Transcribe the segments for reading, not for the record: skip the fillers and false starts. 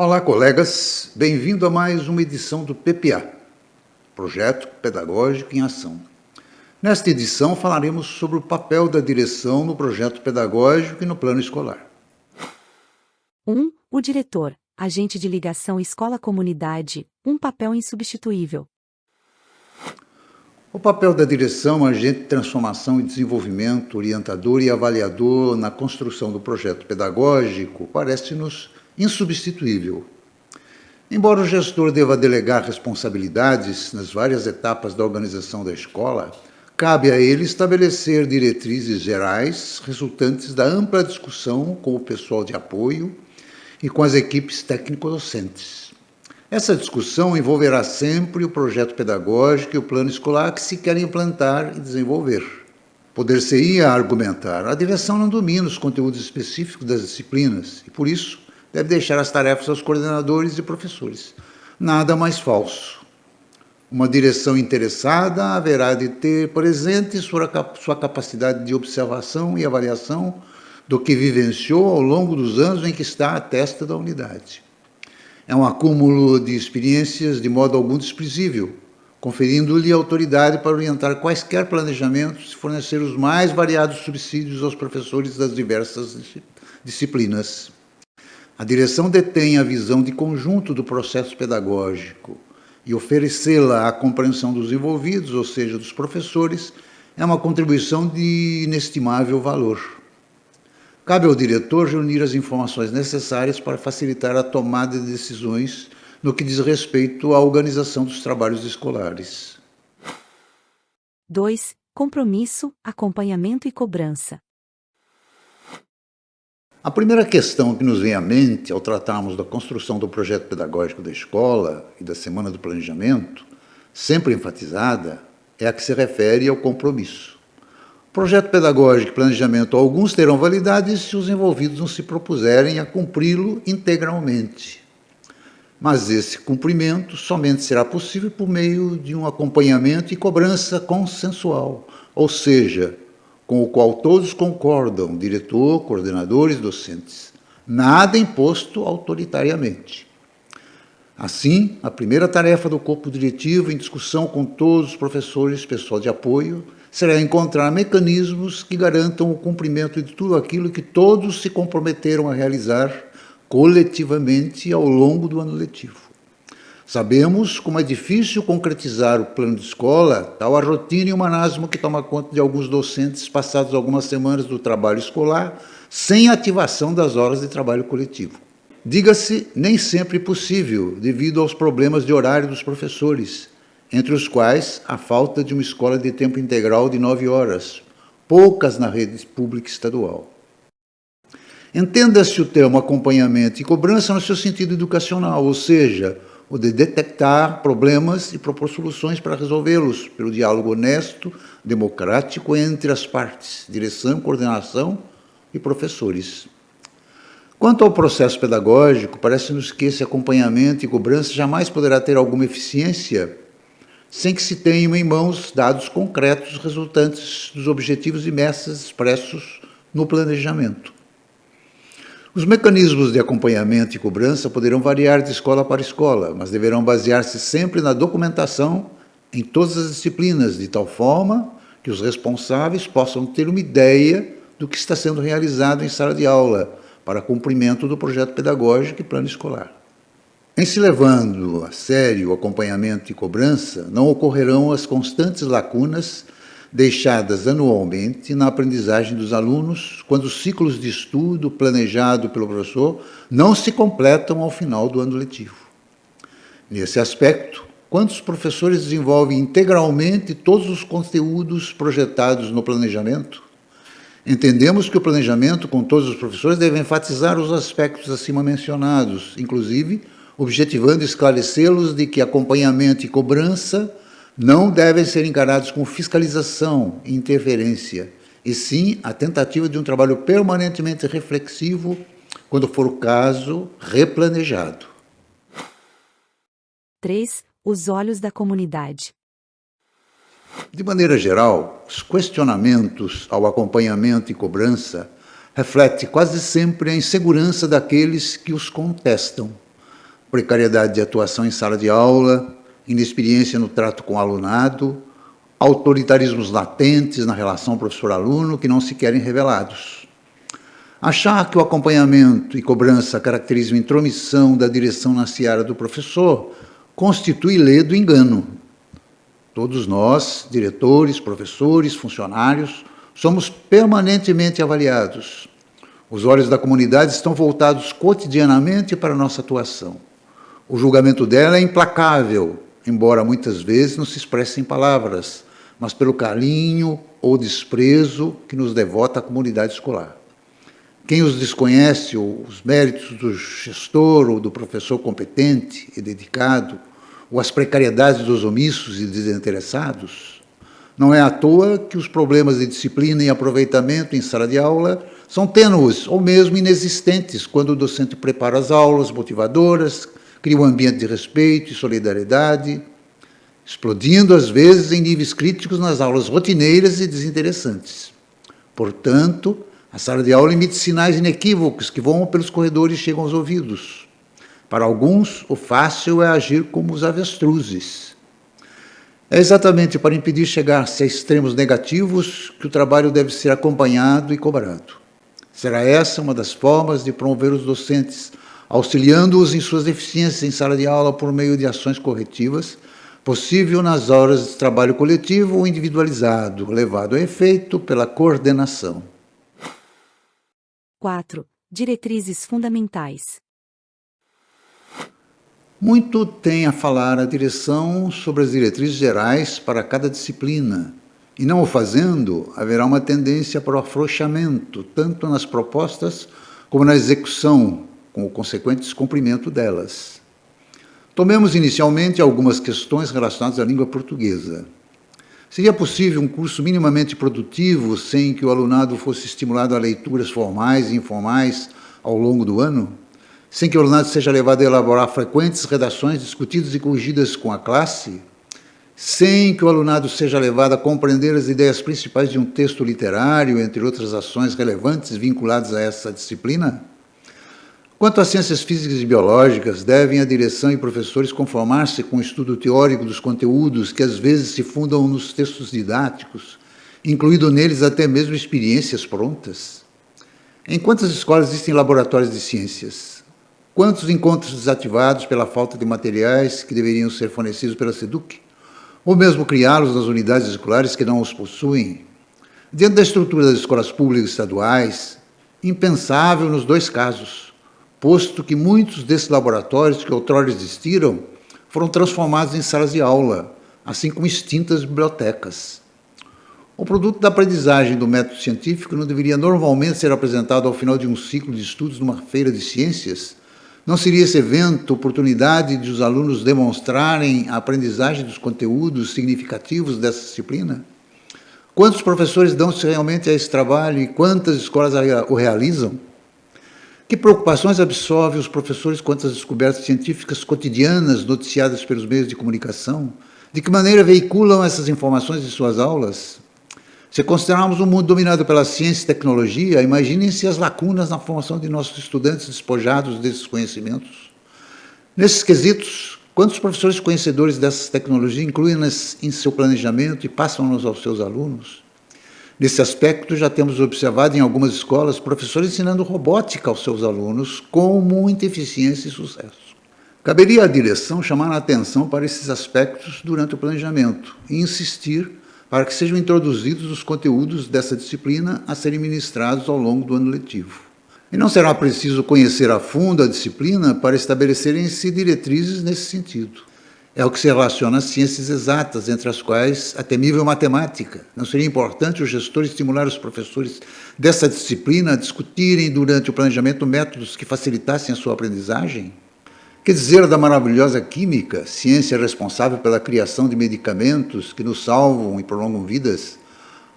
Olá, colegas. Bem-vindo a mais uma edição do PPA, Projeto Pedagógico em Ação. Nesta edição falaremos sobre o papel da direção no projeto pedagógico e no plano escolar. 1. O diretor, agente de ligação escola-comunidade, um papel insubstituível. O papel da direção, agente de transformação e desenvolvimento, orientador e avaliador na construção do projeto pedagógico, parece-nos insubstituível. Embora o gestor deva delegar responsabilidades nas várias etapas da organização da escola, cabe a ele estabelecer diretrizes gerais resultantes da ampla discussão com o pessoal de apoio e com as equipes técnico-docentes. Essa discussão envolverá sempre o projeto pedagógico e o plano escolar que se quer implantar e desenvolver. Poder-se-ia argumentar, a direção não domina os conteúdos específicos das disciplinas e, por isso, deve deixar as tarefas aos coordenadores e professores. Nada mais falso. Uma direção interessada haverá de ter presente sua capacidade de observação e avaliação do que vivenciou ao longo dos anos em que está à testa da unidade. É um acúmulo de experiências de modo algum desprezível, conferindo-lhe autoridade para orientar quaisquer planejamentos e fornecer os mais variados subsídios aos professores das diversas disciplinas. A direção detém a visão de conjunto do processo pedagógico e oferecê-la à compreensão dos envolvidos, ou seja, dos professores, é uma contribuição de inestimável valor. Cabe ao diretor reunir as informações necessárias para facilitar a tomada de decisões no que diz respeito à organização dos trabalhos escolares. 2. Compromisso, acompanhamento e cobrança. A primeira questão que nos vem à mente ao tratarmos da construção do projeto pedagógico da escola e da Semana do Planejamento, sempre enfatizada, é a que se refere ao compromisso. Projeto pedagógico e planejamento, alguns terão validade se os envolvidos não se propuserem a cumpri-lo integralmente. Mas esse cumprimento somente será possível por meio de um acompanhamento e cobrança consensual, ou seja, com o qual todos concordam, diretor, coordenadores, docentes. Nada imposto autoritariamente. Assim, a primeira tarefa do corpo diretivo, em discussão com todos os professores e pessoal de apoio, será encontrar mecanismos que garantam o cumprimento de tudo aquilo que todos se comprometeram a realizar coletivamente ao longo do ano letivo. Sabemos como é difícil concretizar o plano de escola, tal a rotina e o marasmo que toma conta de alguns docentes passados algumas semanas do trabalho escolar, sem ativação das horas de trabalho coletivo. Diga-se, nem sempre possível, devido aos problemas de horário dos professores, entre os quais a falta de uma escola de tempo integral de 9 horas, poucas na rede pública estadual. Entenda-se o termo acompanhamento e cobrança no seu sentido educacional, ou seja, o de detectar problemas e propor soluções para resolvê-los, pelo diálogo honesto, democrático entre as partes, direção, coordenação e professores. Quanto ao processo pedagógico, parece-nos que esse acompanhamento e cobrança jamais poderá ter alguma eficiência sem que se tenham em mãos dados concretos resultantes dos objetivos e metas expressos no planejamento. Os mecanismos de acompanhamento e cobrança poderão variar de escola para escola, mas deverão basear-se sempre na documentação em todas as disciplinas, de tal forma que os responsáveis possam ter uma ideia do que está sendo realizado em sala de aula para cumprimento do projeto pedagógico e plano escolar. Em se levando a sério o acompanhamento e cobrança, não ocorrerão as constantes lacunas deixadas anualmente na aprendizagem dos alunos, quando os ciclos de estudo planejado pelo professor não se completam ao final do ano letivo. Nesse aspecto, quantos professores desenvolvem integralmente todos os conteúdos projetados no planejamento? Entendemos que o planejamento com todos os professores deve enfatizar os aspectos acima mencionados, inclusive objetivando esclarecê-los de que acompanhamento e cobrança não devem ser encarados como fiscalização e interferência, e sim a tentativa de um trabalho permanentemente reflexivo, quando for o caso, replanejado. 3. Os olhos da comunidade. De maneira geral, os questionamentos ao acompanhamento e cobrança refletem quase sempre a insegurança daqueles que os contestam, precariedade de atuação em sala de aula, inexperiência no trato com o alunado, autoritarismos latentes na relação professor-aluno que não se querem revelados. Achar que o acompanhamento e cobrança caracterizam intromissão da direção na seara do professor constitui ledo engano. Todos nós, diretores, professores, funcionários, somos permanentemente avaliados. Os olhos da comunidade estão voltados cotidianamente para a nossa atuação. O julgamento dela é implacável, embora muitas vezes não se expresse em palavras, mas pelo carinho ou desprezo que nos devota a comunidade escolar. Quem os desconhece, os méritos do gestor ou do professor competente e dedicado, ou as precariedades dos omissos e desinteressados, não é à toa que os problemas de disciplina e aproveitamento em sala de aula são tênues ou mesmo inexistentes quando o docente prepara as aulas motivadoras, cria um ambiente de respeito e solidariedade, explodindo às vezes em níveis críticos nas aulas rotineiras e desinteressantes. Portanto, a sala de aula emite sinais inequívocos que voam pelos corredores e chegam aos ouvidos. Para alguns, o fácil é agir como os avestruzes. É exatamente para impedir chegar-se a extremos negativos que o trabalho deve ser acompanhado e cobrado. Será essa uma das formas de promover os docentes, auxiliando-os em suas deficiências em sala de aula por meio de ações corretivas, possível nas horas de trabalho coletivo ou individualizado, levado a efeito pela coordenação. 4. Diretrizes fundamentais. Muito tem a falar a direção sobre as diretrizes gerais para cada disciplina, e não o fazendo, haverá uma tendência para o afrouxamento, tanto nas propostas como na execução, com o consequente descumprimento delas. Tomemos inicialmente algumas questões relacionadas à língua portuguesa. Seria possível um curso minimamente produtivo sem que o alunado fosse estimulado a leituras formais e informais ao longo do ano? Sem que o alunado seja levado a elaborar frequentes redações discutidas e corrigidas com a classe? Sem que o alunado seja levado a compreender as ideias principais de um texto literário, entre outras ações relevantes vinculadas a essa disciplina? Quanto às ciências físicas e biológicas, devem a direção e professores conformar-se com o estudo teórico dos conteúdos que às vezes se fundam nos textos didáticos, incluindo neles até mesmo experiências prontas? Em quantas escolas existem laboratórios de ciências? Quantos encontros desativados pela falta de materiais que deveriam ser fornecidos pela SEDUC? Ou mesmo criá-los nas unidades escolares que não os possuem? Dentro da estrutura das escolas públicas estaduais, impensável nos dois casos, posto que muitos desses laboratórios que outrora existiram foram transformados em salas de aula, assim como extintas bibliotecas. O produto da aprendizagem do método científico não deveria normalmente ser apresentado ao final de um ciclo de estudos numa feira de ciências? Não seria esse evento oportunidade de os alunos demonstrarem a aprendizagem dos conteúdos significativos dessa disciplina? Quantos professores dão-se realmente a esse trabalho e quantas escolas o realizam? Que preocupações absorvem os professores quanto às descobertas científicas cotidianas noticiadas pelos meios de comunicação? De que maneira veiculam essas informações em suas aulas? Se considerarmos um mundo dominado pela ciência e tecnologia, imaginem-se as lacunas na formação de nossos estudantes despojados desses conhecimentos. Nesses quesitos, quantos professores conhecedores dessas tecnologias incluem-nas em seu planejamento e passam-nos aos seus alunos? Nesse aspecto, já temos observado em algumas escolas professores ensinando robótica aos seus alunos com muita eficiência e sucesso. Caberia à direção chamar a atenção para esses aspectos durante o planejamento e insistir para que sejam introduzidos os conteúdos dessa disciplina a serem ministrados ao longo do ano letivo. E não será preciso conhecer a fundo a disciplina para estabelecerem-se diretrizes nesse sentido. É o que se relaciona às ciências exatas, entre as quais a temível matemática. Não seria importante o gestor estimular os professores dessa disciplina a discutirem durante o planejamento métodos que facilitassem a sua aprendizagem? Que dizer da maravilhosa química, ciência responsável pela criação de medicamentos que nos salvam e prolongam vidas?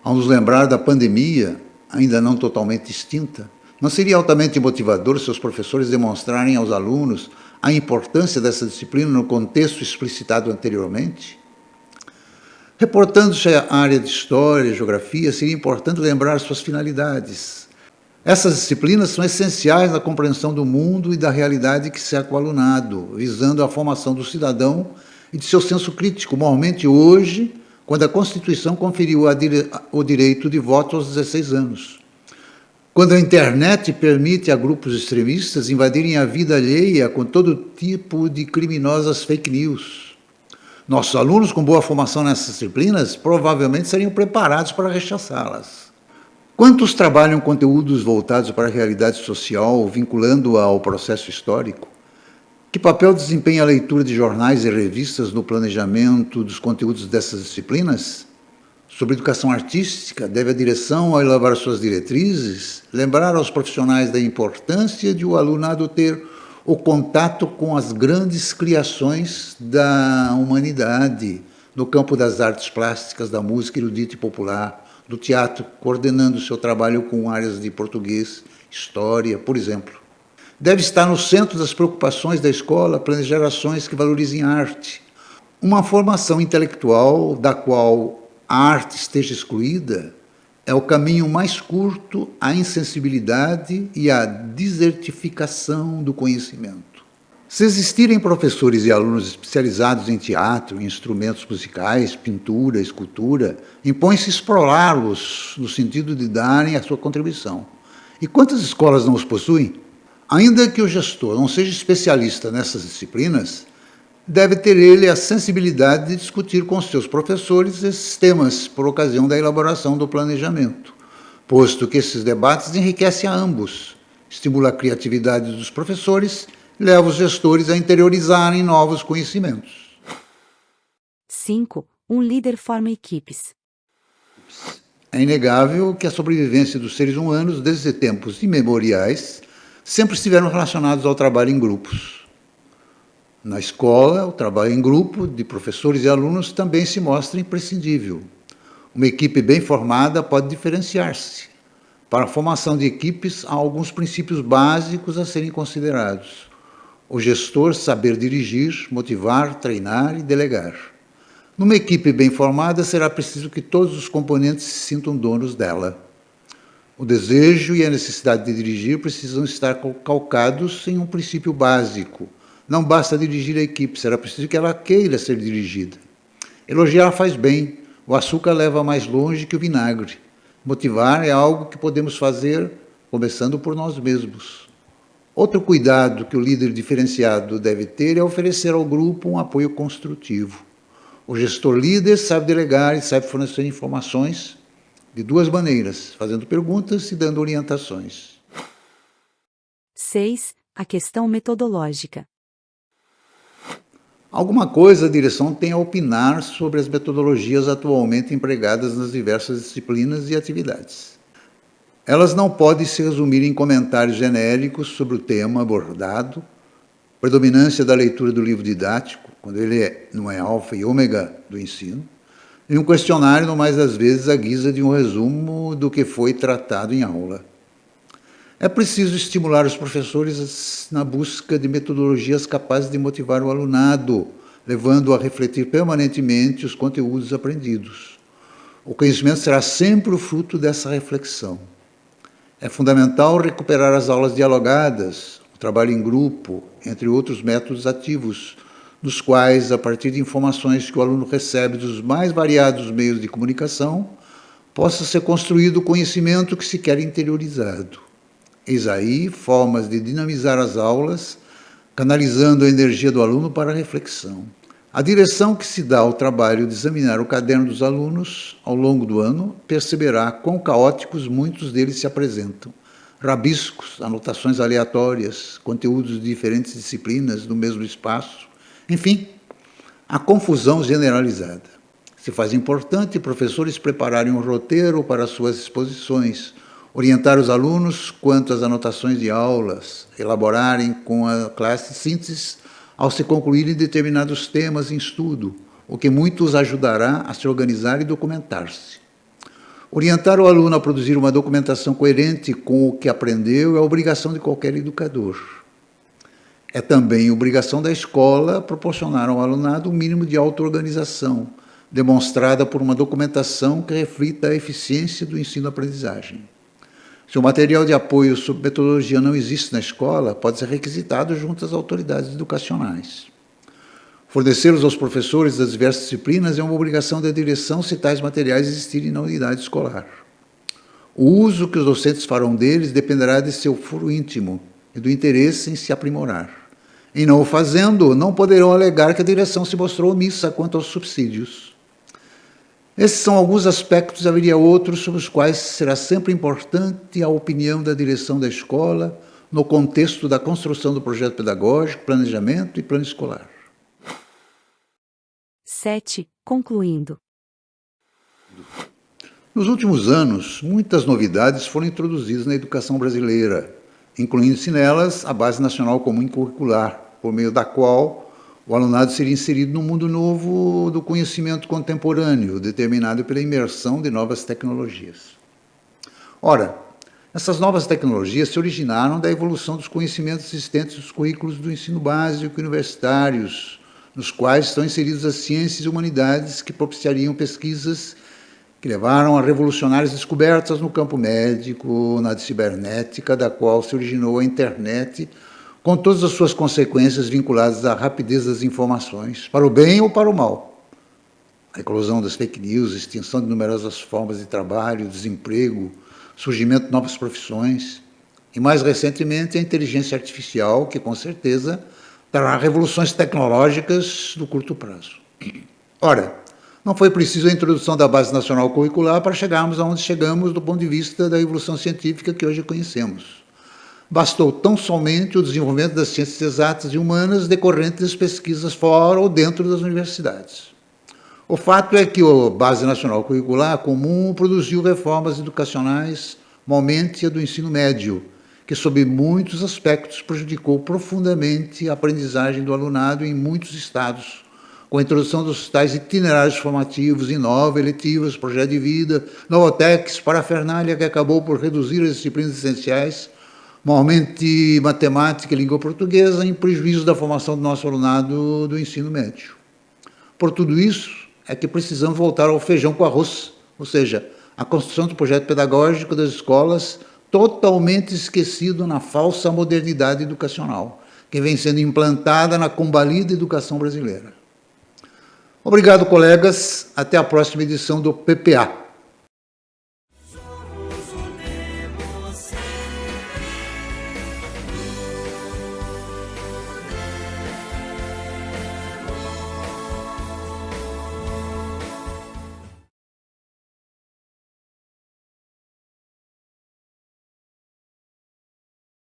Ao nos lembrar da pandemia, ainda não totalmente extinta, não seria altamente motivador seus professores demonstrarem aos alunos a importância dessa disciplina no contexto explicitado anteriormente? Reportando-se à área de História e Geografia, seria importante lembrar suas finalidades. Essas disciplinas são essenciais na compreensão do mundo e da realidade que cerca o alunado, visando a formação do cidadão e de seu senso crítico, moralmente hoje, quando a Constituição conferiu o direito de voto aos 16 anos. Quando a internet permite a grupos extremistas invadirem a vida alheia com todo tipo de criminosas fake news. Nossos alunos com boa formação nessas disciplinas provavelmente seriam preparados para rechaçá-las. Quantos trabalham conteúdos voltados para a realidade social, vinculando-a ao processo histórico? Que papel desempenha a leitura de jornais e revistas no planejamento dos conteúdos dessas disciplinas? Sobre educação artística, deve a direção, ao elaborar suas diretrizes, lembrar aos profissionais da importância de o alunado ter o contato com as grandes criações da humanidade, no campo das artes plásticas, da música erudita e popular, do teatro, coordenando seu trabalho com áreas de português, história, por exemplo. Deve estar no centro das preocupações da escola planejar ações que valorizem a arte. Uma formação intelectual da qual a arte esteja excluída é o caminho mais curto à insensibilidade e à desertificação do conhecimento. Se existirem professores e alunos especializados em teatro, em instrumentos musicais, pintura, escultura, impõe-se explorá-los no sentido de darem a sua contribuição. E quantas escolas não os possuem? Ainda que o gestor não seja especialista nessas disciplinas, deve ter ele a sensibilidade de discutir com seus professores esses temas por ocasião da elaboração do planejamento, posto que esses debates enriquecem a ambos, estimula a criatividade dos professores e leva os gestores a interiorizarem novos conhecimentos. 5. Um líder forma equipes. É inegável que a sobrevivência dos seres humanos, desde tempos imemoriais, sempre estiveram relacionados ao trabalho em grupos. Na escola, o trabalho em grupo de professores e alunos também se mostra imprescindível. Uma equipe bem formada pode diferenciar-se. Para a formação de equipes, há alguns princípios básicos a serem considerados. O gestor saber dirigir, motivar, treinar e delegar. Numa equipe bem formada, será preciso que todos os componentes se sintam donos dela. O desejo e a necessidade de dirigir precisam estar calcados em um princípio básico. Não basta dirigir a equipe, será preciso que ela queira ser dirigida. Elogiar faz bem, o açúcar leva mais longe que o vinagre. Motivar é algo que podemos fazer começando por nós mesmos. Outro cuidado que o líder diferenciado deve ter é oferecer ao grupo um apoio construtivo. O gestor líder sabe delegar e sabe fornecer informações de duas maneiras, fazendo perguntas e dando orientações. 6. A questão metodológica. Alguma coisa a direção tem a opinar sobre as metodologias atualmente empregadas nas diversas disciplinas e atividades. Elas não podem se resumir em comentários genéricos sobre o tema abordado, predominância da leitura do livro didático, quando ele não é alfa e ômega do ensino, e um questionário, no mais das vezes, à guisa de um resumo do que foi tratado em aula. É preciso estimular os professores na busca de metodologias capazes de motivar o alunado, levando-o a refletir permanentemente os conteúdos aprendidos. O conhecimento será sempre o fruto dessa reflexão. É fundamental recuperar as aulas dialogadas, o trabalho em grupo, entre outros métodos ativos, nos quais, a partir de informações que o aluno recebe dos mais variados meios de comunicação, possa ser construído o conhecimento que se quer interiorizado. Eis aí formas de dinamizar as aulas, canalizando a energia do aluno para a reflexão. A direção que se dá ao trabalho de examinar o caderno dos alunos ao longo do ano perceberá quão caóticos muitos deles se apresentam. Rabiscos, anotações aleatórias, conteúdos de diferentes disciplinas no mesmo espaço. Enfim, a confusão generalizada. Se faz importante professores prepararem um roteiro para suas exposições, orientar os alunos quanto às anotações de aulas, elaborarem com a classe sínteses ao se concluírem determinados temas em estudo, o que muito os ajudará a se organizar e documentar-se. Orientar o aluno a produzir uma documentação coerente com o que aprendeu é obrigação de qualquer educador. É também obrigação da escola proporcionar ao alunado um mínimo de auto-organização, demonstrada por uma documentação que reflita a eficiência do ensino-aprendizagem. Se o material de apoio sobre metodologia não existe na escola, pode ser requisitado junto às autoridades educacionais. Fornecê-los aos professores das diversas disciplinas é uma obrigação da direção se tais materiais existirem na unidade escolar. O uso que os docentes farão deles dependerá de seu foro íntimo e do interesse em se aprimorar. Em não o fazendo, não poderão alegar que a direção se mostrou omissa quanto aos subsídios. Esses são alguns aspectos, haveria outros sobre os quais será sempre importante a opinião da direção da escola no contexto da construção do projeto pedagógico, planejamento e plano escolar. 7. Concluindo. Nos últimos anos, muitas novidades foram introduzidas na educação brasileira, incluindo-se nelas a Base Nacional Comum Curricular, por meio da qual o alunado seria inserido no mundo novo do conhecimento contemporâneo, determinado pela imersão de novas tecnologias. Ora, essas novas tecnologias se originaram da evolução dos conhecimentos existentes nos currículos do ensino básico e universitários, nos quais estão inseridas as ciências e humanidades que propiciariam pesquisas que levaram a revolucionárias descobertas no campo médico, na cibernética, da qual se originou a internet, com todas as suas consequências vinculadas à rapidez das informações, para o bem ou para o mal. A eclosão das fake news, a extinção de numerosas formas de trabalho, desemprego, surgimento de novas profissões, e mais recentemente a inteligência artificial, que com certeza trará revoluções tecnológicas do curto prazo. Ora, não foi preciso a introdução da Base Nacional Curricular para chegarmos aonde chegamos do ponto de vista da evolução científica que hoje conhecemos. Bastou tão somente o desenvolvimento das ciências exatas e humanas decorrentes das pesquisas fora ou dentro das universidades. O fato é que a Base Nacional Curricular Comum produziu reformas educacionais, momentos a do ensino médio, que, sob muitos aspectos, prejudicou profundamente a aprendizagem do alunado em muitos estados, com a introdução dos tais itinerários formativos, Inova, eletivas, projeto de vida, Novotex, parafernália que acabou por reduzir as disciplinas essenciais, normalmente matemática e língua portuguesa, em prejuízo da formação do nosso alunado do ensino médio. Por tudo isso, é que precisamos voltar ao feijão com arroz, ou seja, a construção do projeto pedagógico das escolas totalmente esquecido na falsa modernidade educacional, que vem sendo implantada na combalida educação brasileira. Obrigado, colegas. Até a próxima edição do PPA.